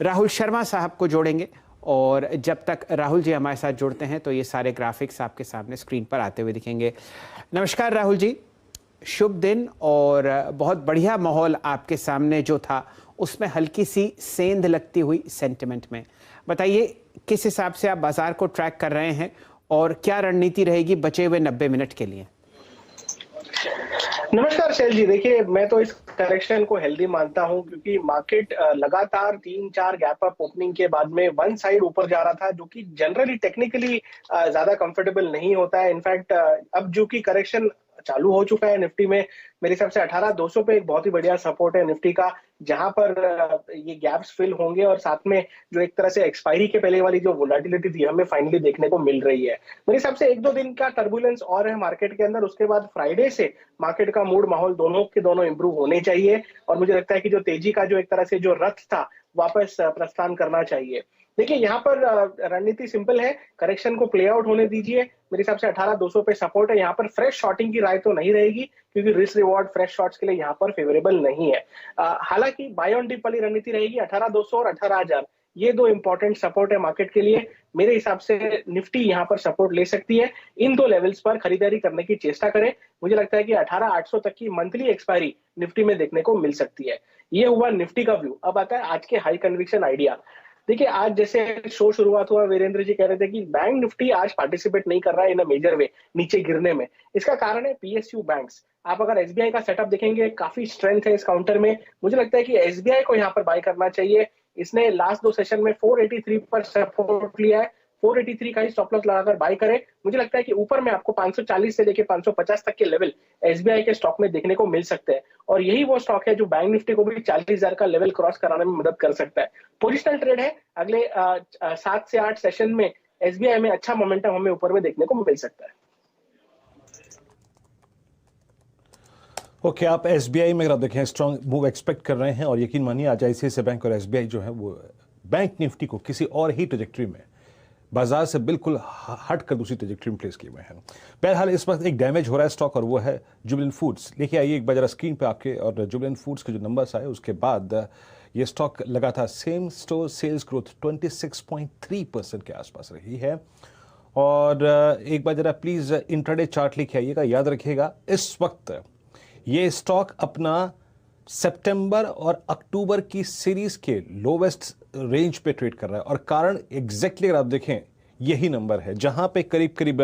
राहुल शर्मा साहब को जोड़ेंगे। और जब तक राहुल जी हमारे साथ जुड़ते हैं तो ये सारे ग्राफिक्स आपके सामने स्क्रीन पर आते हुए दिखेंगे। नमस्कार राहुल जी, शुभ दिन। और बहुत बढ़िया माहौल आपके सामने जो था उसमें हल्की सी सेंध लगती हुई सेंटिमेंट में। बताइए किस हिसाब से आप बाजार को ट्रैक कर रहे हैं और क्या रणनीति रहेगी बचे हुए 90 मिनट के लिए? नमस्कार शैल जी। देखिए, मैं तो इस करेक्शन को हेल्दी मानता हूं क्योंकि मार्केट लगातार 3-4 गैप अप ओपनिंग के बाद में वन साइड ऊपर जा रहा था, जो कि जनरली टेक्निकली ज्यादा कंफर्टेबल नहीं होता है। इनफैक्ट अब जो कि करेक्शन चालू हो चुका है निफ्टी में, मेरे हिसाब से 18,200 पे एक बहुत ही बढ़िया सपोर्ट है निफ्टी का, जहां पर ये गैप्स फिल होंगे और साथ में जो एक तरह से एक्सपायरी के पहले वाली जो वोलेटिलिटी थी हमें फाइनली देखने को मिल रही है। मेरे हिसाब से 1-2 दिन का टर्बुलेंस और है मार्केट के अंदर, उसके बाद फ्राइडे से मार्केट का मूड माहौल दोनों के दोनों इंप्रूव होने चाहिए और मुझे लगता है कि जो तेजी का जो एक तरह से जो रथ था वापस प्रस्थान करना चाहिए। देखिए, यहाँ पर रणनीति सिंपल है, करेक्शन को प्ले आउट होने दीजिए। मेरे हिसाब से 18,200 पे सपोर्ट है। यहाँ पर फ्रेश शॉर्टिंग की राय तो नहीं रहेगी क्योंकि रिस्क रिवॉर्ड फ्रेश शॉर्ट्स के लिए यहाँ पर फेवरेबल नहीं है। हालांकि बाय ऑन डिप वाली रणनीति रहेगी। 18,200 और 18,000 ये दो इंपॉर्टेंट सपोर्ट है मार्केट के लिए। मेरे हिसाब से निफ्टी यहाँ पर सपोर्ट ले सकती है। इन दो लेवल्स पर खरीदारी करने की चेष्टा करें। मुझे लगता है कि 18,800 तक की मंथली एक्सपायरी निफ्टी में देखने को मिल सकती है। ये हुआ निफ्टी का व्यू। अब आता है आज के हाई कन्विक्शन आइडिया। देखिए, आज जैसे शो शुरुआत हुआ, वीरेंद्र जी कह रहे थे कि बैंक निफ्टी आज पार्टिसिपेट नहीं कर रहा है इन अ मेजर वे नीचे गिरने में। इसका कारण है पीएसयू बैंक्स। आप अगर एसबीआई का सेटअप देखेंगे, काफी स्ट्रेंथ है इस काउंटर में। मुझे लगता है कि एसबीआई को यहाँ पर बाय करना चाहिए। इसने लास्ट 2 सेशन में 483 पर सपोर्ट लिया है। 483 का ही स्टॉप लॉस लगाकर बाय करें। मुझे लगता है कि ऊपर में आपको 540 से लेकर 550 तक के लेवल एसबीआई के स्टॉक में देखने को मिल सकते हैं और यही वो स्टॉक है जो बैंक निफ्टी को भी 40,000 का लेवल क्रॉस कराने में मदद कर सकता है। पोजिशनल ट्रेड है। अगले 7 से 8 सेशन में एसबीआई में अच्छा मोमेंटम हमें ऊपर में देखने को मिल सकता है। ओके, आप एसबीआई में अगर आप देखें स्ट्रांग मूव एक्सपेक्ट कर रहे हैं और यकीन मानिए आज आईसीआईसीआई बैंक और एसबीआई जो है वो बैंक निफ्टी को किसी और ही ट्रेजेक्ट्री में बाजार से बिल्कुल हट कर दूसरी ट्रेजेक्ट्री में प्लेस किए हुए हैं। बहरहाल इस वक्त एक डैमेज हो रहा है स्टॉक और वो है जुबिलेंट फूड्स। देखिए आइए एक बार जरा स्क्रीन पे आपके, और जुबिलेंट फूड्स के जो नंबर्स आए उसके बाद ये स्टॉक लगा था सेम स्टोर सेल्स ग्रोथ 26.3% के आसपास रही है। और एक बार जरा प्लीज इंट्राडे चार्ट लिखे आइएगा। याद रखिएगा इस वक्त ये स्टॉक अपना सितंबर और अक्टूबर की सीरीज के लोवेस्ट रेंज पे ट्रेड कर रहा है और कारण एग्जैक्टली अगर आप देखें यही नंबर है जहां पे करीब करीब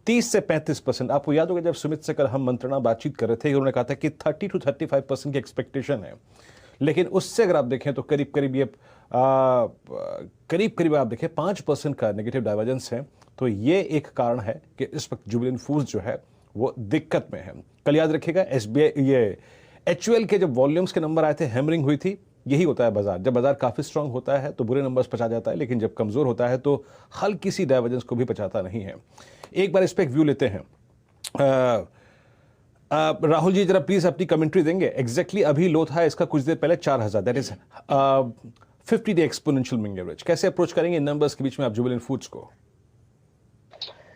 30 से 35%। आपको याद होगा जब सुमित से कल हम मंत्रणा बातचीत कर रहे थे, उन्होंने कहा था कि 30 to 35% की एक्सपेक्टेशन है, लेकिन उससे अगर आप देखें तो करीब करीब ये करीब आप देखें 5% का नेगेटिव डाइवर्जेंस है। तो ये एक कारण है कि इस वक्त जुबिलेंट फूड्स जो है वो दिक्कत में है। कल याद रखिएगा एसबीआई ये एचयूएल के जब वॉल्यूम्स के नंबर आए थे, हैमरिंग हुई थी। यही होता है बाजार, जब बाजार काफी स्ट्रांग होता है तो बुरे नंबर्स पचा जाता है, लेकिन जब कमजोर होता है तो हल्की सी डाइवर्जेंस को भी पचाता नहीं है। एक बार इस पर एक व्यू लेते हैं। राहुल जी जरा प्लीज अपनी कमेंट्री देंगे। एग्जैक्टली अभी लो था इसका कुछ देर पहले 4,000, that is 50 day exponential moving average. कैसे अप्रोच करेंगे इन नंबर्स के बीच में आप जुबिलेंट फूड्स को?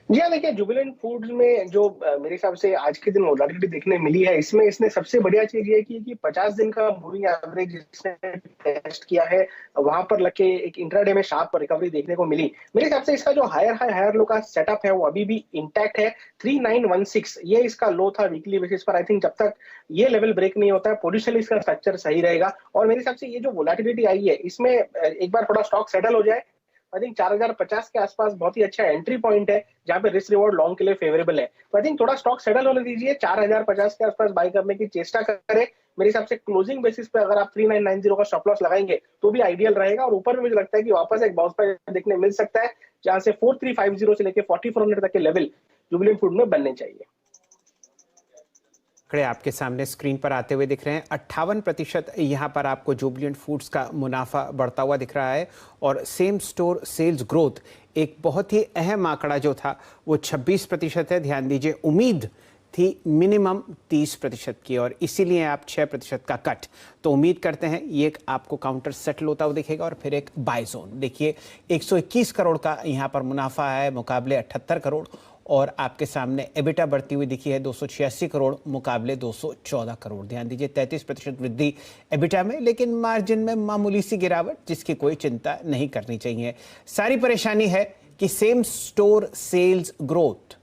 जी हाँ, देखिए जुबिलेंट फूड्स में जो मेरे हिसाब से आज के दिन वोलेटिलिटी देखने मिली है, इसमें इसने सबसे बढ़िया चीज ये की कि 50 दिन का मूविंग एवरेज इसने टेस्ट किया है, वहां पर लग के एक इंट्राडे में शार्प रिकवरी देखने को मिली। मेरे हिसाब से इसका जो हायर हाई हायर लो का सेटअप है वो अभी भी इंटैक्ट है। 3916 ये इसका लो था वीकली बेसिस पर। आई थिंक जब तक ये लेवल ब्रेक नहीं होता है पोजिशनली इसका स्ट्रक्चर सही रहेगा और मेरे हिसाब से ये जो वोलेटिलिटी आई है इसमें एक बार थोड़ा स्टॉक सेटल हो जाए, आई थिंक 4,050 के आसपास बहुत ही अच्छा एंट्री पॉइंट है जहां पे रिस्क रिवॉर्ड लॉन्ग के लिए फेवरेबल है। तो आई थिंक थोड़ा स्टॉक सेटल होने दीजिए, 4,050 के आसपास बाय करने की चेष्टा करें। मेरे हिसाब से क्लोजिंग बेसिस पे अगर आप 3990 का स्टॉप लॉस लगाएंगे तो भी आइडियल रहेगा और ऊपर में मुझे लगता है कि वापस एक बाउंस बैक देखने मिल सकता है जहां से 4350 से लेकर 4400 तक के लेवल जुबिलेंट फूड में बनने चाहिए। आंकड़े आपके सामने स्क्रीन पर आते हुए दिख रहे हैं। 58% यहाँ पर आपको जुबिलेंट फूड्स का मुनाफा बढ़ता हुआ दिख रहा है और सेम स्टोर सेल्स ग्रोथ एक बहुत ही अहम आंकड़ा जो था वो 26% है। ध्यान दीजिए, उम्मीद थी मिनिमम 30% की और इसीलिए आप 6% का कट। तो उम्मीद करते हैं ये एक आपको काउंटर सेटल होता हुआ दिखेगा और फिर एक बाय जोन। देखिए 121 करोड़ का यहाँ पर मुनाफा है मुकाबले 78 करोड़ और आपके सामने एबिटा बढ़ती हुई दिखी है 286 करोड़ मुकाबले 214 करोड़। ध्यान दीजिए 33% वृद्धि एबिटा में, लेकिन मार्जिन में मामूली सी गिरावट जिसकी कोई चिंता नहीं करनी चाहिए। सारी परेशानी है कि सेम स्टोर सेल्स ग्रोथ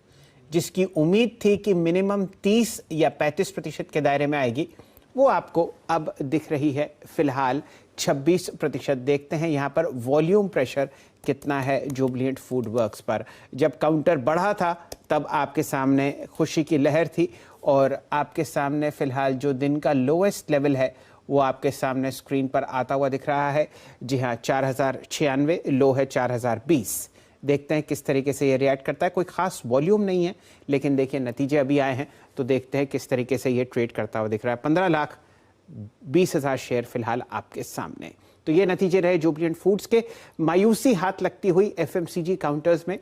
जिसकी उम्मीद थी कि मिनिमम 30 या 35% के दायरे में आएगी, वो आपको अब दिख रही है फिलहाल 26%। देखते हैं यहाँ पर वॉल्यूम प्रेशर कितना है जुबिलेंट फूड वर्क्स पर। जब काउंटर बढ़ा था तब आपके सामने खुशी की लहर थी और आपके सामने फिलहाल जो दिन का लोएस्ट लेवल है वो आपके सामने स्क्रीन पर आता हुआ दिख रहा है। जी हाँ, 4096, लो है 4020। देखते हैं किस तरीके से ये रिएक्ट करता है। कोई खास वॉल्यूम नहीं है, लेकिन देखिए नतीजे अभी आए हैं तो देखते हैं किस तरीके से ये ट्रेड करता हुआ दिख रहा है। 15,20,000 शेयर फिलहाल आपके सामने। तो ये नतीजे रहे जुबिलेंट फूड्स के। मायूसी हाथ लगती हुई एफएमसीजी काउंटर्स में।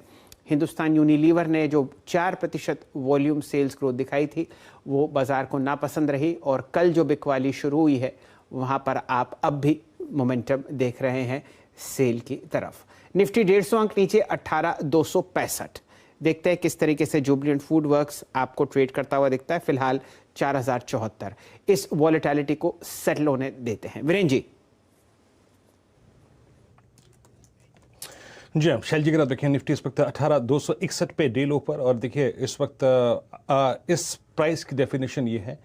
हिंदुस्तान यूनिलीवर ने जो 4% वॉल्यूम सेल्स ग्रोथ दिखाई थी वो बाजार को नापसंद रही और कल जो बिकवाली शुरू हुई है वहाँ पर आप अब भी मोमेंटम देख रहे हैं सेल की तरफ। निफ्टी 150 अंक नीचे 18,265। देखते हैं किस तरीके से जुबिलेंट फूड वर्क्स आपको ट्रेड करता हुआ दिखता है। फिलहाल 4074। इस वॉलेटिलिटी को सेटल होने देते हैं। वीरेंद्र जी। जी हाँ, शैल जी अगर आप देखिए निफ्टी इस वक्त 18,261 पे डे लो पर, और देखिए इस वक्त इस प्राइस की डेफिनेशन ये है,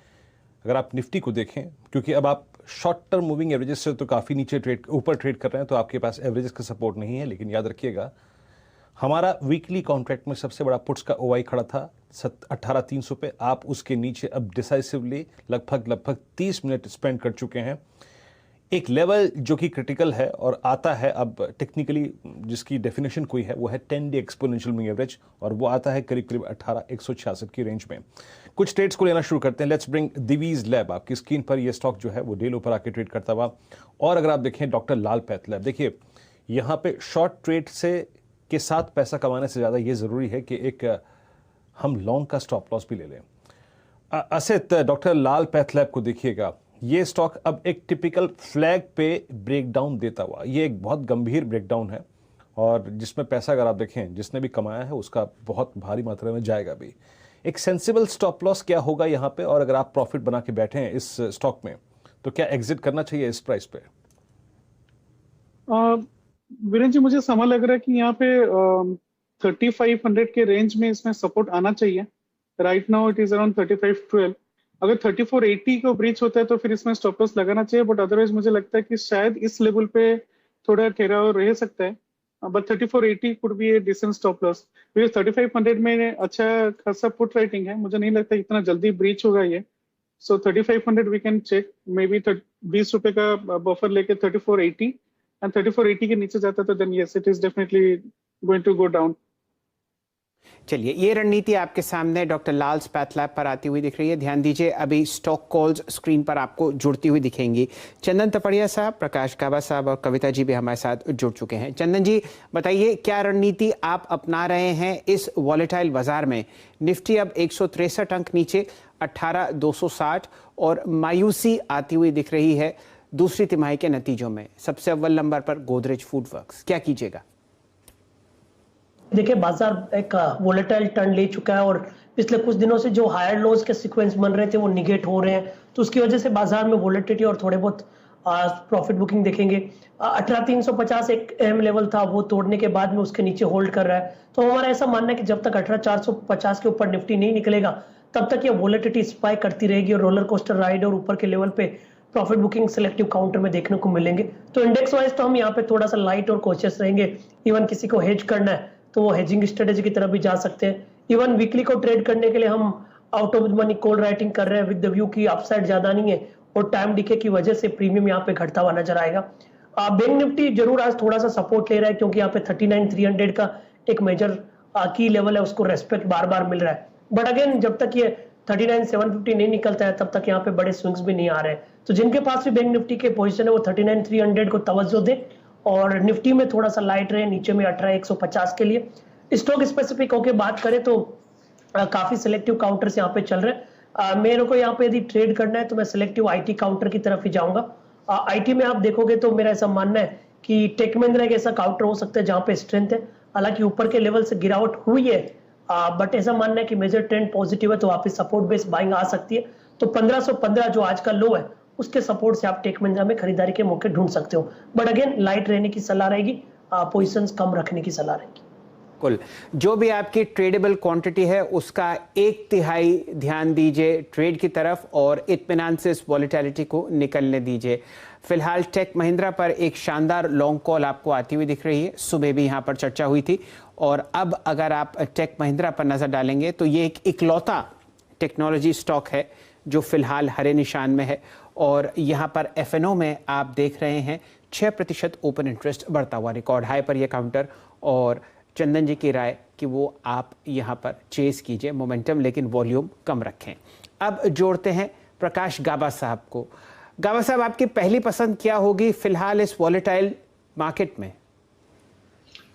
अगर आप निफ्टी को देखें, क्योंकि अब आप शॉर्ट टर्म मूविंग एवरेजेस से तो काफ़ी नीचे ऊपर ट्रेड कर रहे हैं, तो आपके पास एवरेजेस का सपोर्ट नहीं है। लेकिन याद रखिएगा हमारा वीकली कॉन्ट्रैक्ट में सबसे बड़ा पुट्स का ओवाई खड़ा था 18,300 पे। आप उसके नीचे अब डिसाइसिवली लगभग 30 मिनट स्पेंड कर चुके हैं। एक लेवल जो कि क्रिटिकल है और आता है अब टेक्निकली, जिसकी डेफिनेशन कोई है, वो है 10 डे एक्सपोनेंशियल मूविंग एवरेज, और वो आता है करीब 18,166 की रेंज में। कुछ ट्रेड्स को लेना शुरू करते हैं। Let's bring Divi's lab. आपकी स्क्रीन पर ये स्टॉक जो है वो डे लो पर आके ट्रेड करता हुआ। और अगर आप देखें डॉक्टर लाल पैथलैब, देखिए यहाँ पे शॉर्ट ट्रेड से के साथ पैसा कमाने से ज़्यादा ये ज़रूरी है कि एक हम लॉन्ग का स्टॉप लॉस भी ले लें। असित, डॉक्टर लाल पैथलैब को देखिएगा, ये स्टॉक अब एक टिपिकल फ्लैग पे ब्रेकडाउन देता हुआ, ये एक बहुत गंभीर ब्रेकडाउन है और जिसमें पैसा अगर आप देखें जिसने भी कमाया है उसका बहुत भारी मात्रा में जाएगा भी। एक सेंसिबल स्टॉप लॉस क्या होगा यहाँ पे, और अगर आप प्रॉफिट बना के बैठे हैं इस स्टॉक में तो क्या एग्जिट करना चाहिए इस प्राइस पे? वीरेंद्र जी, मुझे समझ लग रहा है कि यहाँ पे 3500 के रेंज में इसमें सपोर्ट आना चाहिए। Right now it is around 3512। अगर 3480 को ब्रीच होता है तो फिर इसमें स्टॉप लॉस लगाना चाहिए, बट अदरवाइज मुझे लगता है कि शायद इस लेवल पे थोड़ा ठहराव रह सकता है। But 3480 could be a decent stop loss, because 3500 में अच्छा खासा पुट राइटिंग है। मुझे नहीं लगता इतना जल्दी ब्रीच होगा ये। So 3500 we can check, maybe 20 रुपए का बफर लेके 3480, एंड 3480 के नीचे जाता तो then yes it is definitely going to go down. चलिए, ये रणनीति आपके सामने डॉक्टर लाल पैथलैब पर आती हुई दिख रही है। ध्यान दीजिए अभी स्टॉक कॉल्स स्क्रीन पर आपको जुड़ती हुई दिखेंगी। चंदन तपड़िया साहब, प्रकाश काबा साहब और कविता जी भी हमारे साथ जुड़ चुके हैं। चंदन जी बताइए, क्या रणनीति आप अपना रहे हैं इस वॉलेटाइल बाजार में? निफ्टी अब 163 अंक नीचे 18,260 और मायूसी आती हुई दिख रही है दूसरी तिमाही के नतीजों में। सबसे अव्वल नंबर पर गोदरेज फूड वर्क्स, क्या कीजिएगा? देखिए, बाजार एक वोलेटाइल टर्न ले चुका है और पिछले कुछ दिनों से जो हायर लोज के सीक्वेंस बन रहे थे वो निगेट हो रहे हैं, तो उसकी वजह से बाजार में वोलेटिलिटी और थोड़े बहुत प्रॉफिट बुकिंग देखेंगे। 18,350 एक अहम लेवल था, वो तोड़ने के बाद में उसके नीचे होल्ड कर रहा है। तो हमारा ऐसा मानना है कि जब तक 18,450 के ऊपर निफ्टी नहीं निकलेगा तब तक ये वोलेटिलिटी स्पाइक करती रहेगी और रोलर कोस्टर राइड और ऊपर के लेवल पे प्रॉफिट बुकिंग सिलेक्टिव काउंटर में देखने को मिलेंगे। तो इंडेक्स वाइज तो हम यहाँ पे थोड़ा सा लाइट और कॉशियस रहेंगे। इवन किसी को हेज करना है तो वो हेजिंग स्ट्रेटेजी की तरफ भी जा सकते हैं। इवन वीकली को ट्रेड करने के लिए हम out of money call writing कर रहे हैं विद द व्यू की अपसाइड ज्यादा नहीं है और टाइम डीके की वजह से प्रीमियम यहाँ पे घटता हुआ नजर आएगा। बैंक निफ्टी जरूर आज थोड़ा सा सपोर्ट ले रहा है क्योंकि यहाँ पे 39,300 का एक मेजर की लेवल है, उसको रेस्पेक्ट बार बार मिल रहा है। बट अगेन जब तक ये 39,750 नहीं निकलता है तब तक यहाँ पे बड़े स्विंग्स भी नहीं आ रहे हैं। तो जिनके पास भी बैंक निफ्टी के पोजीशन है वो 39,300 को तवज्जो दे और निफ्टी में थोड़ा सा लाइट रहे, नीचे में 18,150 के लिए। स्टॉक स्पेसिफिक होकर बात करें तो काफी सिलेक्टिव काउंटर्स यहाँ पे चल रहे हैं। मेरे को यहाँ पे यदि ट्रेड करना है तो मैं सिलेक्टिव आईटी काउंटर की तरफ ही जाऊंगा। आईटी में आप देखोगे तो मेरा ऐसा मानना है कि टेक महिंद्रा एक ऐसा काउंटर हो सकता है जहां पे स्ट्रेंथ है। हालांकि ऊपर के लेवल से गिरावट हुई है बट ऐसा मानना है कि मेजर ट्रेंड पॉजिटिव है तो वापस सपोर्ट बेस्ड बाइंग आ सकती है। तो 1515 जो आज का लो है उसके सपोर्ट से आप टेक महिंद्रा में खरीदारी के मौके ढूंढ सकते हो, बट अगेन लाइट रहने की सलाह रहेगी, पोजीशंस कम रखने की सलाह रहेगी। कुल जो भी आपकी ट्रेडेबल क्वांटिटी है उसका 1/3 ध्यान दीजिए ट्रेड की तरफ और इत्मीनान से इस वॉलेटिलिटी को निकलने दीजिए। फिलहाल टेक महिंद्रा पर एक शानदार लॉन्ग कॉल आपको आती हुई दिख रही है, सुबह भी यहाँ पर चर्चा हुई थी और अब अगर आप टेक महिंद्रा पर नजर डालेंगे तो ये एक इकलौता टेक्नोलॉजी स्टॉक है जो फिलहाल हरे निशान में है और यहाँ पर एफएनओ में आप देख रहे हैं 6% ओपन इंटरेस्ट बढ़ता हुआ, रिकॉर्ड हाई पर यह काउंटर। और चंदन जी की राय कि वो आप यहाँ पर चेस कीजिए मोमेंटम, लेकिन वॉल्यूम कम रखें। अब जोड़ते हैं प्रकाश गाबा साहब को। गाबा साहब, आपकी पहली पसंद क्या होगी फिलहाल इस वॉलेटाइल मार्केट में?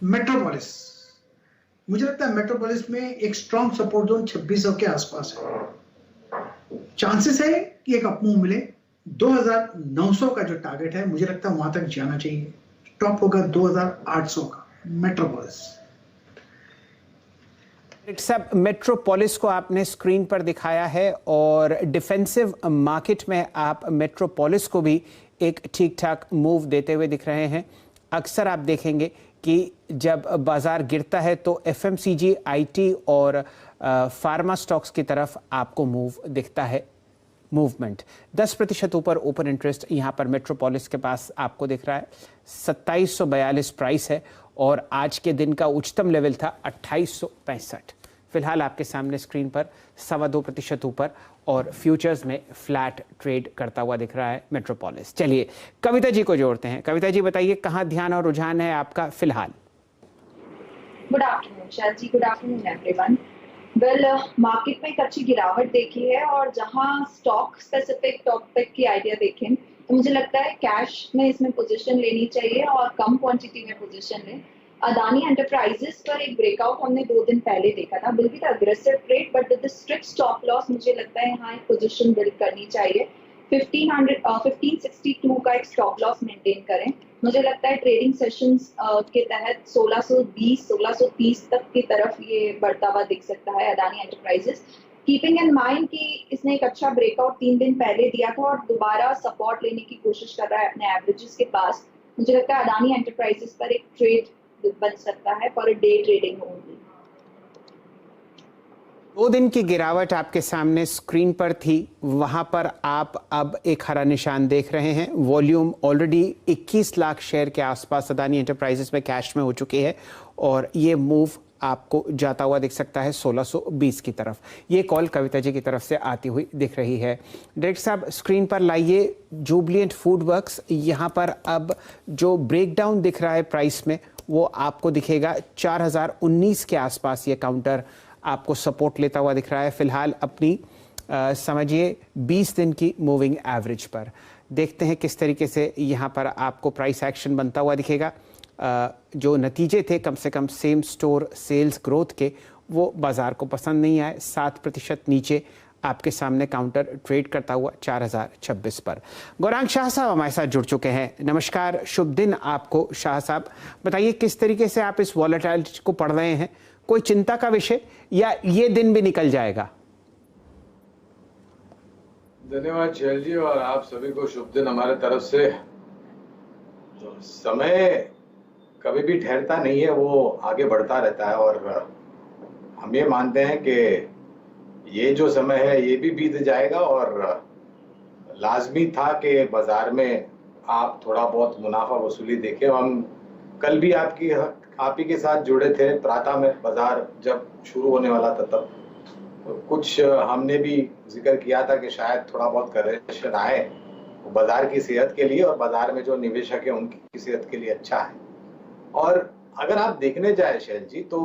मेट्रोपोलिस। मुझे लगता है मेट्रोपोलिस में एक स्ट्रॉन्ग सपोर्ट जोन 2600 के आसपास है। चांसेस है कि एक अपमूव मिले। 2900 का जो टारगेट है मुझे लगता है वहां तक जाना चाहिए। टॉप होगा 2800 का मेट्रोपोलिस। सब मेट्रोपोलिस को आपने स्क्रीन पर दिखाया है और डिफेंसिव मार्केट में आप मेट्रोपोलिस को भी एक ठीक ठाक मूव देते हुए दिख रहे हैं। अक्सर आप देखेंगे कि जब बाजार गिरता है तो एफएमसीजी, आईटी और फार्मा स्टॉक्स की तरफ आपको मूव दिखता है। मूवमेंट 10% ऊपर ओपन इंटरेस्ट यहाँ पर मेट्रोपोलिस के पास आपको दिख रहा है। 2742 प्राइस है और आज के दिन का उच्चतम लेवल था 2865। फिलहाल आपके सामने स्क्रीन पर 2.25% ऊपर और फ्यूचर्स में फ्लैट ट्रेड करता हुआ दिख रहा है मेट्रोपोलिस। चलिए कविता जी को जोड़ते हैं। कविता जी बताइए कहाँ ध्यान और रुझान है आपका फिलहाल? Good afternoon Shail ji, good afternoon everyone. Well, market में एक अच्छी गिरावट देखी है और जहां स्टॉक स्पेसिफिक टॉपिक की आइडिया देखें तो मुझे लगता है कैश में इसमें पोजीशन लेनी चाहिए और कम क्वांटिटी में पोजीशन लें। अदानी एंटरप्राइजेस पर एक ब्रेकआउट हमने 2 दिन पहले देखा था, बिल्कुल aggressive trade but with strict stop loss. मुझे लगता है यहाँ एक पोजीशन बिल्ड करनी चाहिए। 1562 का एक स्टॉप लॉस मेंटेन करें। मुझे लगता है ट्रेडिंग सेशंस के तहत 1620-1630 तक की तरफ ये बढ़ता हुआ दिख सकता है Adani enterprises, keeping in mind कि इसने एक अच्छा ब्रेकआउट 3 दिन पहले दिया था और दोबारा सपोर्ट लेने की कोशिश कर रहा है अपने एवरेजेस के पास। मुझे लगता है अदानी एंटरप्राइजेस पर एक ट्रेड बन सकता है for a day trading only. 2 दिन की गिरावट आपके सामने स्क्रीन पर थी, वहां पर आप अब एक हरा निशान देख रहे हैं। वॉल्यूम ऑलरेडी 21 लाख शेयर के आसपास अदानी एंटरप्राइजेस में कैश में हो चुकी है और ये मूव आपको जाता हुआ दिख सकता है 1620 की तरफ। ये कॉल कविता जी की तरफ से आती हुई दिख रही है। डायरेक्टर साहब स्क्रीन पर लाइए जुबलिएंट फूड वर्क्स। यहाँ पर अब जो ब्रेकडाउन दिख रहा है प्राइस में वो आपको दिखेगा 4019 के आसपास। ये काउंटर आपको सपोर्ट लेता हुआ दिख रहा है फिलहाल अपनी समझिए 20 दिन की मूविंग एवरेज पर। देखते हैं किस तरीके से यहाँ पर आपको प्राइस एक्शन बनता हुआ दिखेगा। जो नतीजे थे कम से कम सेम स्टोर सेल्स ग्रोथ के वो बाजार को पसंद नहीं आए। 7% नीचे आपके सामने काउंटर ट्रेड करता हुआ 4026 पर। गौरांग शाह साहब हमारे साथ जुड़ चुके हैं। नमस्कार, शुभ दिन आपको शाह साहब। बताइए किस तरीके से आप इस वॉलेटाइलिटी को पढ़ रहे हैं? कोई चिंता का विषय या ये दिन भी निकल जाएगा? धन्यवाद शैल जी और आप सभी को शुभ दिन हमारे तरफ से। तो समय कभी भी ठहरता नहीं है, वो आगे बढ़ता रहता है और हम ये मानते हैं कि ये जो समय है ये भी बीत जाएगा और लाजमी था कि बाजार में आप थोड़ा बहुत मुनाफा वसूली देखें। हम कल भी आप ही के साथ जुड़े थे प्रातः में, बाजार जब शुरू होने वाला था तब तो कुछ हमने भी जिक्र किया था कि शायद थोड़ा बहुत करेक्शन आए, बाजार की सेहत के लिए और बाजार में जो निवेशक है उनकी सेहत के लिए अच्छा है। और अगर आप देखने जाए शैल जी तो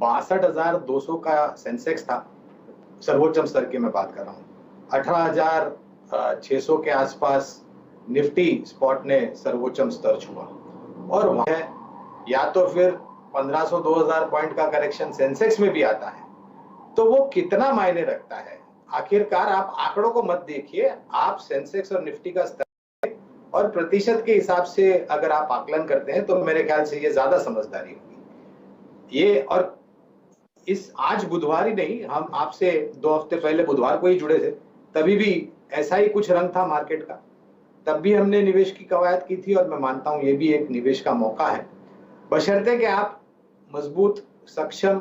62,200 का सेंसेक्स था, सर्वोच्च स्तर की मैं बात कर रहा हूँ। 18,600 के आसपास निफ्टी स्पॉट ने सर्वोच्च स्तर छुआ और वह या तो फिर 1500-2000 पॉइंट का करेक्शन सेंसेक्स में भी आता है तो वो कितना मायने रखता है। आखिरकार आप आंकड़ों को मत देखिए, आप सेंसेक्स और निफ्टी का स्तर और प्रतिशत के हिसाब से अगर आप आकलन करते हैं तो मेरे ख्याल से ये ज्यादा समझदारी होगी। ये और इस आज बुधवार ही नहीं, हम आपसे 2 हफ्ते पहले बुधवार को ही जुड़े थे, तभी भी ऐसा ही कुछ रंग था मार्केट का। तब भी हमने निवेश की कवायद की थी और मैं मानता हूं ये भी एक निवेश का मौका है, बशर्ते कि आप मजबूत, सक्षम,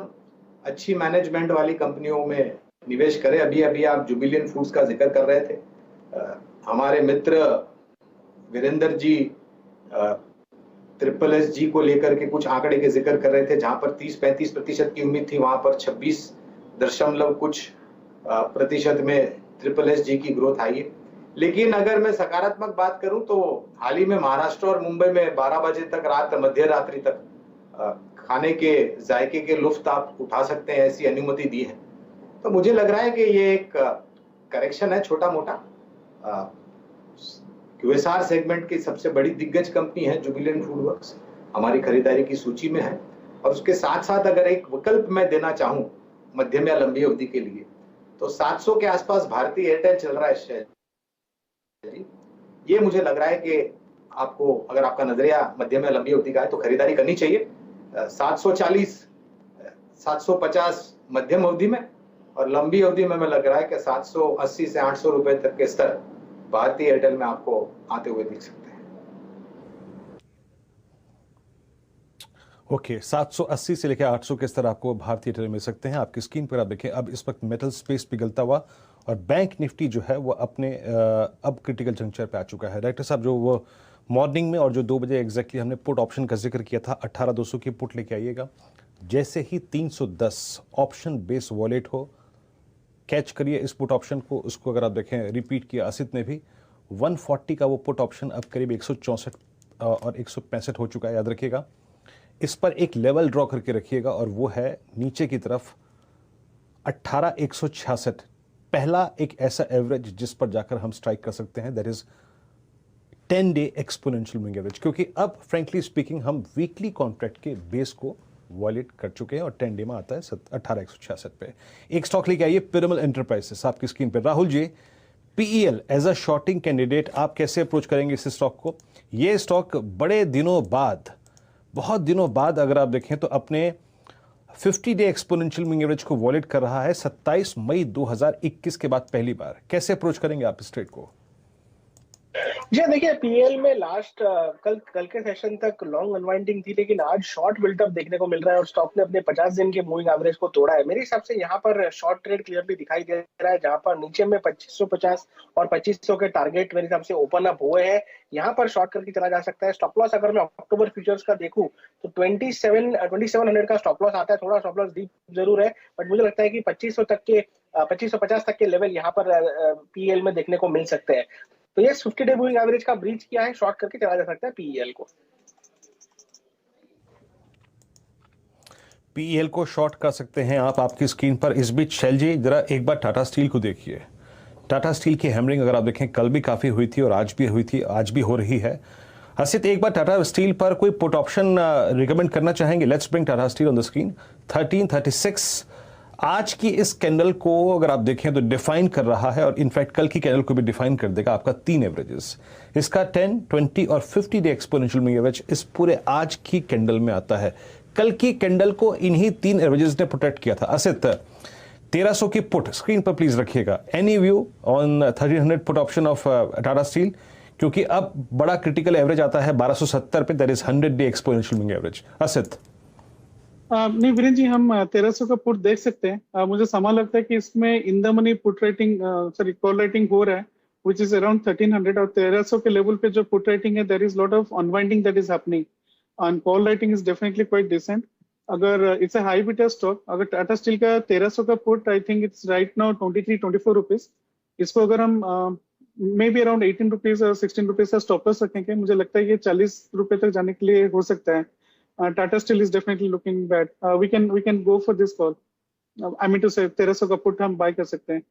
अच्छी मैनेजमेंट वाली कंपनियों में निवेश करें। अभी अभी आप जुबिलियंट फूड्स का जिक्र कर रहे थे। हमारे मित्र वीरेंद्र जी SSG को लेकर के कुछ आंकड़े के जिक्र कर रहे थे, जहां पर 30-35% की उम्मीद थी, वहां पर 26 दशमलव कुछ प्रतिशत में SSG की ग्रोथ आई है। लेकिन अगर मैं सकारात्मक बात करूं तो हाल ही में महाराष्ट्र और मुंबई में 12 बजे तक मध्य रात्रि तक खाने के जायके के लुफ्त आप उठा सकते हैं, ऐसी अनुमति दी है। तो मुझे लग रहा है कि ये एक करेक्शन है छोटा मोटा। QSR सेगमेंट की सबसे बड़ी दिग्गज कंपनी है जुबिलेंट फूड वर्क्स, हमारी खरीदारी की सूची में है। और उसके साथ साथ अगर एक विकल्प मैं देना चाहूं मध्यम या लंबी अवधि के लिए, तो 700 के आसपास भारतीय एयरटेल चल रहा है शेयर। ये मुझे लग रहा है कि आपको, अगर आपका नजरिया मध्यम या लंबी अवधि का है, तो खरीदारी करनी चाहिए। 740, 750 मध्यम अवधि में, और लंबी अवधि में लग रहा है कि 780 से 800 रुपए तक के स्तर भारतीय एयरटेल में आपको आते हुए दिख सकते हैं। ओके, 780 से लेकर 800 के स्तर आपको भारतीय एयरटेल मिल सकते हैं। आपकी स्क्रीन पर आप देखें, अब इस वक्त मेटल स्पेस पिघलता हुआ और बैंक निफ्टी जो है वो अपने अब क्रिटिकल जंक्चर पे आ चुका है। डायरेक्टर साहब, जो वो मॉर्निंग में और जो 2 बजे एग्जैक्टली हमने पुट ऑप्शन का जिक्र किया था, 18,200 की पुट लेके आइएगा। जैसे ही 310 ऑप्शन बेस वॉलेट हो, कैच करिए इस पुट ऑप्शन को। उसको अगर आप देखें, रिपीट किया आसित ने भी, 140 का वो पुट ऑप्शन अब करीब 164 और 165 हो चुका है, याद रखिएगा। इस पर एक लेवल ड्रॉ करके रखिएगा और वो है नीचे की तरफ 18,166, पहला एक ऐसा एवरेज जिस पर जाकर हम स्ट्राइक कर सकते हैं, that is 10 day exponential moving average. क्योंकि अब फ्रेंकली स्पीकिंग हम वीकली कॉन्ट्रैक्ट के बेस को वॉलेट कर चुके हैं और 10 डे में आता है 18,166 पे। एक स्टॉक लेके आइए, पिरामल एंटरप्राइजेस आपकी स्क्रीन पे। Rahul ji, PEL as a shorting candidate आप कैसे अप्रोच करेंगे इस स्टॉक को? ये स्टॉक बड़े दिनों बाद, बहुत दिनों बाद अगर आप देखें तो अपने 50 डे एक्सपोनेंशियल मूविंग एवरेज को वॉलेट कर रहा है 27 मई 2021 के बाद पहली बार। कैसे अप्रोच करेंगे आप इस ट्रेड को? जी देखिए, PEL में लास्ट कल के सेशन तक लॉन्ग अनवाइंडिंग थी, लेकिन आज शॉर्ट बिल्टअप देखने को मिल रहा है और स्टॉक ने अपने 50 दिन के मूविंग एवरेज को तोड़ा है। मेरे हिसाब से यहाँ पर शॉर्ट ट्रेड क्लियरली दिखाई दे रहा है, जहां पर नीचे में 2550 और 2500 के टारगेट मेरे हिसाब से ओपन अप हुए हैं। यहाँ पर शॉर्ट करके चला जा सकता है। स्टॉप लॉस अगर मैं अक्टूबर फ्यूचर्स का देखूं तो 2700 का स्टॉप लॉस आता है। थोड़ा स्टॉप लॉस डीप जरूर है, बट मुझे लगता है कि 2550 तक के लेवल यहाँ पर PEL में देखने को मिल सकते हैं। तो ये 50 डे मूविंग एवरेज का ब्रीच किया है, शॉर्ट करके चला जा सकता है PEL को। PEL को शॉर्ट कर सकते हैं आप आपकी स्क्रीन पर। इस बीच शैल जी, जरा एक बार टाटा स्टील को देखिए। टाटा स्टील की हैमरिंग अगर आप देखें, कल भी काफी हुई थी और आज भी हुई थी, आज भी हो रही है। हसित, एक बार टाटा स्टील पर कोई पुट ऑप्शन रिकमेंड करना चाहेंगे? Let's bring Tata steel on the screen. 1336 आज की इस कैंडल को अगर आप देखें तो डिफाइन कर रहा है, और इनफैक्ट कल की कैंडल को भी डिफाइन कर देगा आपका 3 एवरेजेस। इसका 10, 20 और 50 डे एक्सपोनेंशियल मूविंग एवरेज इस पूरे आज की कैंडल में आता है। कल की कैंडल को इन्हीं 3 एवरेजेस ने प्रोटेक्ट किया था। असित, 1300 की पुट स्क्रीन पर प्लीज रखिएगा। Any view on 1300 put option of Tata steel? क्योंकि अब बड़ा क्रिटिकल एवरेज आता है 1270 पे, that is 100 day exponential moving average. Asit? नहीं वीरेंद्र जी, हम 1300 का पुट देख सकते हैं। मुझे समान लगता है कि इसमें in the money put rating, sorry call rating हो रहा है, विच इज अराउंड 1300, और 1300 के लेवल पे जो पुट रेटिंग है, there is lot of unwinding that is happening, and call rating is definitely quite decent. अगर it's a high beta stock, अगर टाटा स्टील का 1300 का put, I think it's right now 23-24 rupees. इसको अगर हम मे बी अराउंड 18 रुपीज और 16 rupees का stop loss रखेंगे, मुझे लगता है ये 40 रुपए तक जाने के लिए हो सकता है। Tata Steel is definitely looking bad. We can go for this call. I mean to say 1300 का पुट हम बाय कर सकते हैं।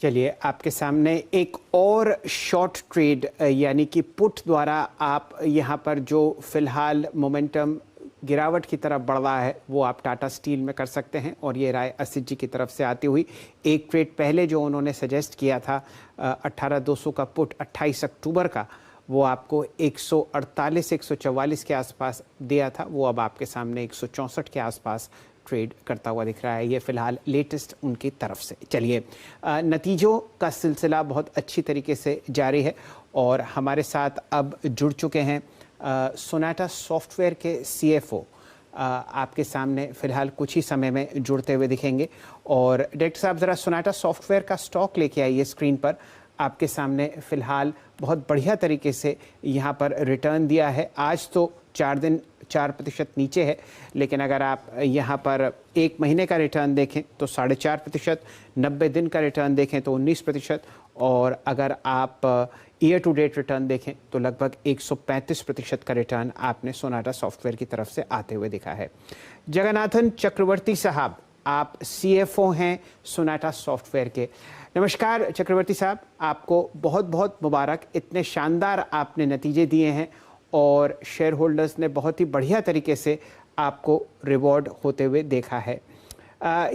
चलिए, आपके सामने एक और शॉर्ट ट्रेड यानी कि पुट द्वारा आप यहाँ पर जो फिलहाल मोमेंटम गिरावट की तरफ बढ़ रहा है वो आप टाटा स्टील में कर सकते हैं। और ये राय असित जी की तरफ से आती हुई, एक ट्रेड पहले जो उन्होंने सजेस्ट किया था 18,200 का पुट 28 अक्टूबर का, वो आपको 148 144 के आसपास दिया था, वो अब आपके सामने 164 के आसपास ट्रेड करता हुआ दिख रहा है। ये फिलहाल लेटेस्ट उनकी तरफ से। चलिए, नतीजों का सिलसिला बहुत अच्छी तरीके से जारी है और हमारे साथ अब जुड़ चुके हैं सोनाटा सॉफ्टवेयर के CFO आपके सामने फिलहाल कुछ ही समय में जुड़ते हुए दिखेंगे। और डायरेक्टर साहब, ज़रा सोनाटा सॉफ्टवेयर का स्टॉक लेके आइए स्क्रीन पर। आपके सामने फिलहाल बहुत बढ़िया तरीके से यहाँ पर रिटर्न दिया है। आज तो 4% नीचे है, लेकिन अगर आप यहाँ पर 1 महीने का रिटर्न देखें तो 4.5%, 90 दिन का रिटर्न देखें तो 19%, और अगर आप ईयर टू डेट रिटर्न देखें तो लगभग 135% का रिटर्न आपने सोनाटा सॉफ्टवेयर की तरफ से आते हुए दिखा है। जगन्नाथन चक्रवर्ती साहब, आप CFO हैं सोनाटा सॉफ्टवेयर के। नमस्कार चक्रवर्ती साहब, आपको बहुत बहुत मुबारक। इतने शानदार आपने नतीजे दिए हैं और शेयर होल्डर्स ने बहुत ही बढ़िया तरीके से आपको रिवॉर्ड होते हुए देखा है।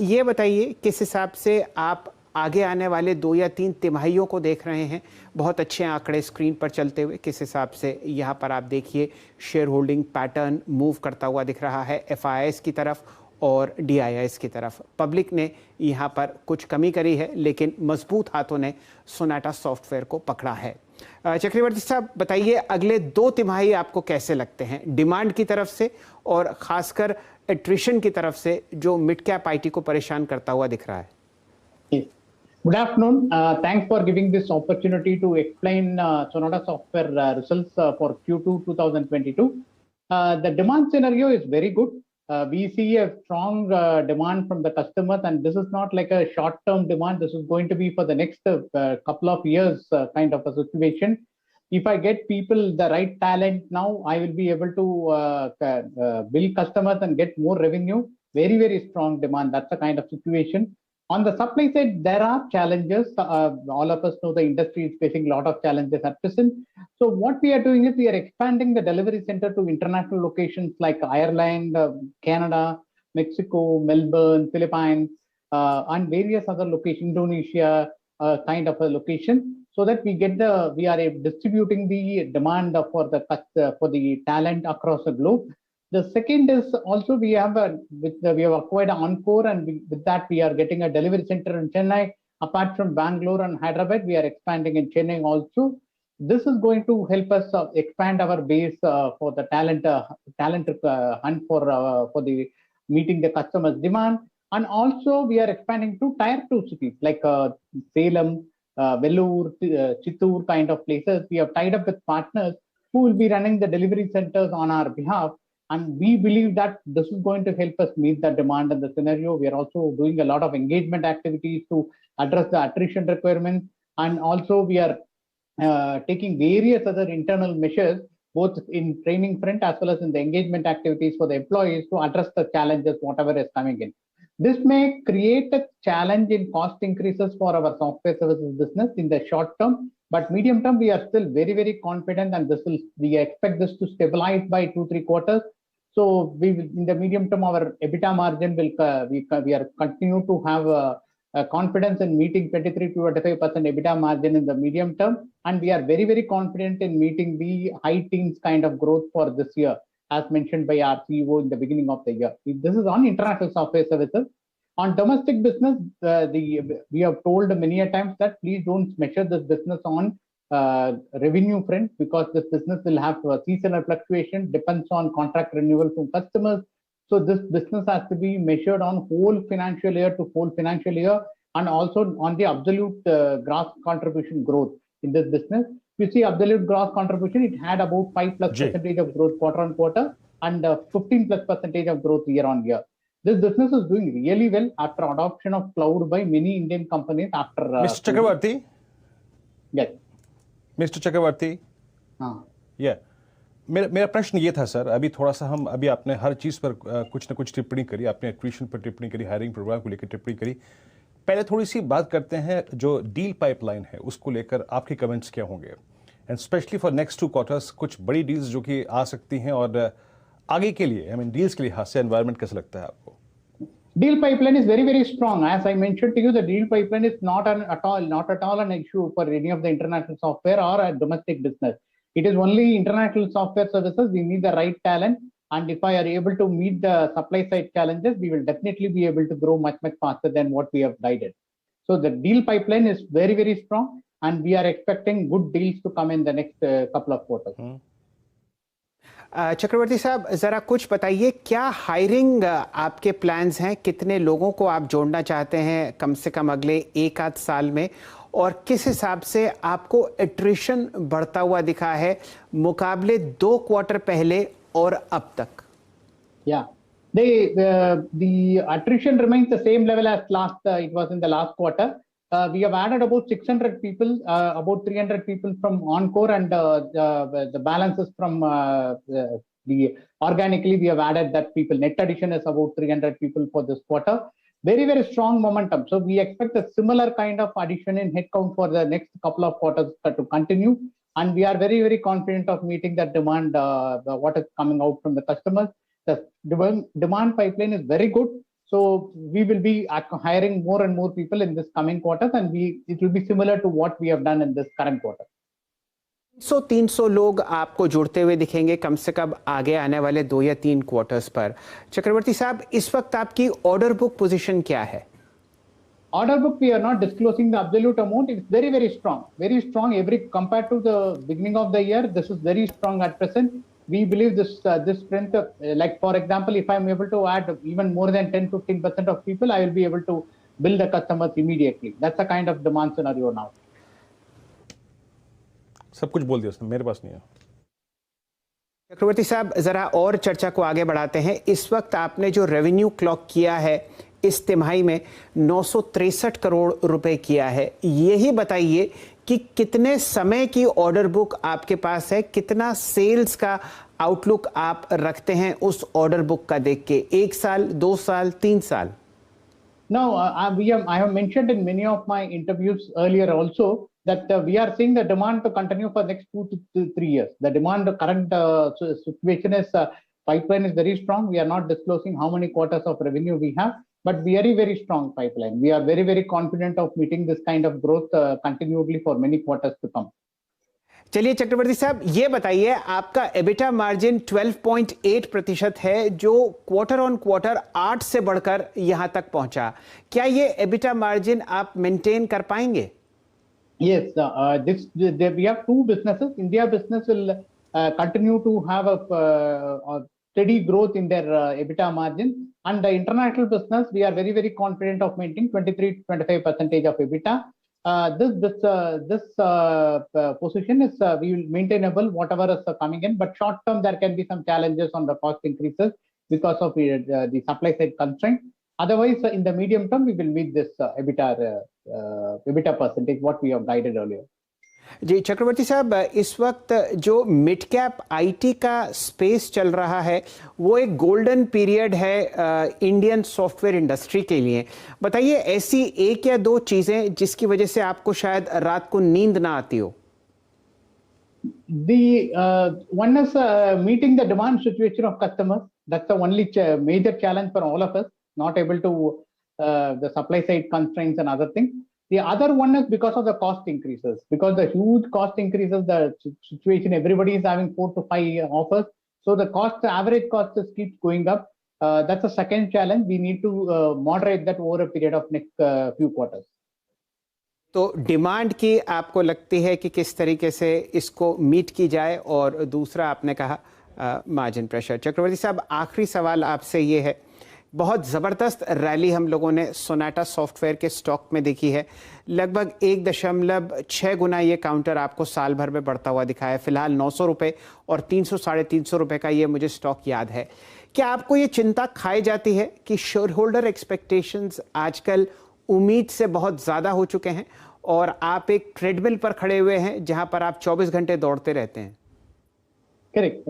ये बताइए, किस हिसाब से आप आगे आने वाले 2 या 3 तिमाहियों को देख रहे हैं? बहुत अच्छे आंकड़े स्क्रीन पर चलते हुए, किस हिसाब से यहाँ पर आप देखिए शेयर होल्डिंग पैटर्न मूव करता हुआ दिख रहा है FIIs की तरफ और DIIs की तरफ। पब्लिक ने यहाँ पर कुछ कमी करी है, लेकिन मजबूत हाथों ने सोनाटा सॉफ्टवेयर को पकड़ा है। चक्रवर्ती साहब, बताइए अगले 2 तिमाही आपको कैसे लगते हैं, डिमांड की तरफ से और खासकर एट्रिशन की तरफ से, जो मिड कैप IT को परेशान करता हुआ दिख रहा है? Good afternoon. Thanks for giving this opportunity to explain Sonata Software results for Q2 2022. The demand scenario is very good. We see a strong demand from the customers, and this is not like a short-term demand. This is going to be for the next couple of years kind of a situation. If I get people, the right talent now, I will be able to build customers and get more revenue. Very, very strong demand. That's the kind of situation. On the supply side, there are challenges. All of us know the industry is facing a lot of challenges at present. So what we are doing is we are expanding the delivery center to international locations like Ireland, Canada, Mexico, Melbourne, Philippines, and various other locations, Indonesia, kind of a location, so that we are distributing the demand for the talent across the globe. The second is also we have acquired Encore, and with that we are getting a delivery center in Chennai. Apart from Bangalore and Hyderabad, we are expanding in Chennai also. This is going to help us expand our base for the talent hunt for the meeting the customers' demand. And also we are expanding to tier 2 cities like Salem, Vellore, Chittoor kind of places. We have tied up with partners who will be running the delivery centers on our behalf. And we believe that this is going to help us meet the demand and the scenario. We are also doing a lot of engagement activities to address the attrition requirements. And also we are taking various other internal measures, both in training front as well as in the engagement activities for the employees to address the challenges, whatever is coming in. This may create a challenge in cost increases for our software services business in the short term, but medium term, we are still very, very confident, and we expect this to stabilize by 2-3 quarters. So in the medium term, our EBITDA margin we are continue to have a confidence in meeting 23 to 25% EBITDA margin in the medium term, and we are very, very confident in meeting the high teens kind of growth for this year, as mentioned by our CEO in the beginning of the year. This is on international software services. On domestic business, we have told many a times that please don't measure this business on revenue front, because this business will have seasonal fluctuation, depends on contract renewal from customers. So this business has to be measured on whole financial year to whole financial year, and also on the absolute gross contribution growth in this business. You see absolute gross contribution, it had about 5+% of growth quarter on quarter, and 15+% of growth year on year. This business is doing really well after adoption of cloud by many Indian companies after. Mr. Chakravarti? Yes. Mr. Chakravarti? हाँ. Yeah. मेरा प्रश्न ये था sir, अभी थोड़ा सा अभी आपने हर चीज़ पर कुछ न कुछ टिप्पणी करी, आपने एट्रिशन पर टिप्पणी करी, हायरिंग प्रोग्राम को लेकर टिप्पणी करी। पहले थोड़ी सी बात करते हैं जो डील पाइपलाइन है उसको लेकर आपके कमेंट्स क्या होंगे, and specially for next 2 quarters कुछ बड़ी डील्स जो कि आ सकती हैं, और आगे के लिए डील्स के लिहाज से एनवायरनमेंट कैसा लगता है आपको? Deal pipeline is very, very strong. As I mentioned to you, the deal pipeline is not at all an issue for any of the international software or a domestic business. It is only international software services. We need the right talent. And if I are able to meet the supply side challenges, we will definitely be able to grow much, much faster than what we have guided. So the deal pipeline is very, very strong, and we are expecting good deals to come in the next couple of quarters. चक्रवर्ती साहब, जरा कुछ बताइए, क्या hiring आपके plans हैं? कितने लोगों को आप जोड़ना चाहते हैं कम से कम अगले एक आध साल में, और किस हिसाब से आपको एट्रिशन बढ़ता हुआ दिखा है मुकाबले 2 क्वार्टर पहले और अब तक? Yeah, the attrition remains the same level as it was in the last quarter. We have added about 600 people, about 300 people from Encore, and the balances from the organically we have added that people. Net addition is about 300 people for this quarter. Very, very strong momentum. So we expect a similar kind of addition in headcount for the next couple of quarters to continue. And we are very, very confident of meeting that demand, what is coming out from the customers. The demand pipeline is very good. So we will be hiring more and more people in this coming quarters, and it will be similar to what we have done in this current quarter. 300 लोग आपको जुड़ते हुए दिखेंगे कम से कम आगे आने वाले 2 या 3 क्वार्टर्स पर। चक्रवर्ती साहब, इस वक्त आपकी ऑर्डर बुक पोजीशन क्या है? Order book, we are not disclosing the absolute amount. It's very, very strong. Very strong. Compared to the beginning of the year, this is very strong at present. We believe this strength, like for example, if I'm able to add even more than 10-15% of people, I will be able to bill the customers immediately. That's the kind of demand scenario now. सब कुछ बोल दिया उसने, मेरे पास नहीं है। चक्रवर्ती साहब, जरा और चर्चा को आगे बढ़ाते हैं। इस वक्त आपने जो रेवेन्यू क्लॉक किया है इस तिमाही में 963 करोड़ रुपए किया है। यही बताइए कि कितने समय की ऑर्डर बुक आपके पास है, कितना सेल्स का आउटलुक आप रखते हैं उस ऑर्डर बुक का देख के? 1 साल, 2 साल, 3 साल? No, I have mentioned in many of my interviews earlier also that we are seeing the demand to continue for next 2 to 3 years. The demand, the current situation is pipeline is very strong. We are not disclosing how many quarters of revenue we have, but very, very strong pipeline. We are very, very confident of meeting this kind of growth continually for many quarters to come. चलिए चक्रवर्ती साहब, ये बताइए, आपका EBITDA margin 12.8% है, जो quarter on quarter 8 से बढ़कर यहां तक पहुंचा। क्या ये एबिटा मार्जिन आप मेंटेन कर पाएंगे? Yes, we have 2 businesses. India business will continue to have a steady growth in their EBITDA margin, and the international business, we are very, very confident of maintaining 23-25% of EBITDA. This position is we will maintainable whatever is coming in, but short term there can be some challenges on the cost increases because of the supply side constraint. Otherwise, in the medium term, we will meet this EBITDA percentage what we have guided earlier. जी चक्रवर्ती साहब, इस वक्त जो mid cap IT का space चल रहा है वो एक गोल्डन पीरियड है इंडियन सॉफ्टवेयर इंडस्ट्री के लिए। बताइए, ऐसी 1 या 2 चीजें जिसकी वजह से आपको शायद रात को नींद ना आती हो। One is meeting the demand situation of customers. That's the only major challenge for all of us, not able to the supply side constraints and other things. The other one is because of the cost increases, because the huge cost increases, the situation, everybody is having 4 to 5 offers. So the average cost keeps going up. That's the second challenge. We need to moderate that over a period of next few quarters. तो demand की आपको लगती है कि किस तरीके से इसको मीट की जाए, और दूसरा आपने कहा मार्जिन प्रेशर। चक्रवर्ती साहब, आखिरी सवाल आपसे ये है, बहुत ज़बरदस्त रैली हम लोगों ने सोनाटा सॉफ्टवेयर के स्टॉक में देखी है। लगभग 1.6 गुना ये काउंटर आपको साल भर में बढ़ता हुआ दिखा है। फिलहाल 900 रुपये और 300-350 रुपये का ये मुझे स्टॉक याद है। क्या आपको ये चिंता खाई जाती है कि शेयर होल्डर एक्सपेक्टेशंस आजकल उम्मीद से बहुत ज़्यादा हो चुके हैं और आप एक ट्रेडमिल पर खड़े हुए हैं जहां पर आप 24 घंटे दौड़ते रहते हैं? Correct.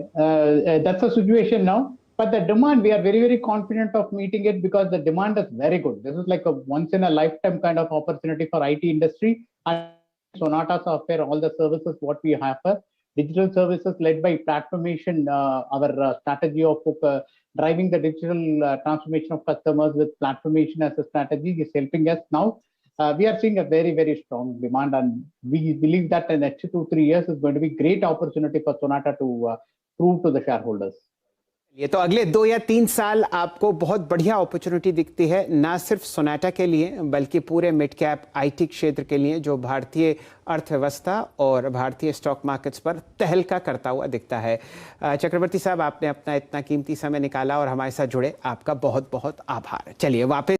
That's the situation now. But the demand, we are very, very confident of meeting it because the demand is very good. This is like a once in a lifetime kind of opportunity for IT industry. And Sonata Software, all the services what we have, digital services led by Platformation, our strategy of driving the digital transformation of customers with Platformation as a strategy is helping us now. we are seeing a very strong demand, and we believe that in the next 2-3 years is going to be great opportunity for Sonata to prove to the shareholders. ये तो अगले 2 या 3 साल आपको बहुत बढ़िया opportunity दिखती है, ना सिर्फ सोनाटा के लिए बल्कि पूरे मिड कैप आईटी क्षेत्र के लिए, जो भारतीय अर्थव्यवस्था और भारतीय स्टॉक मार्केट्स पर तहलका करता हुआ दिखता है। चक्रवर्ती साहब, आपने अपना इतना कीमती समय निकाला और हमारे साथ जुड़े, आपका बहुत बहुत आभार। चलिए वापस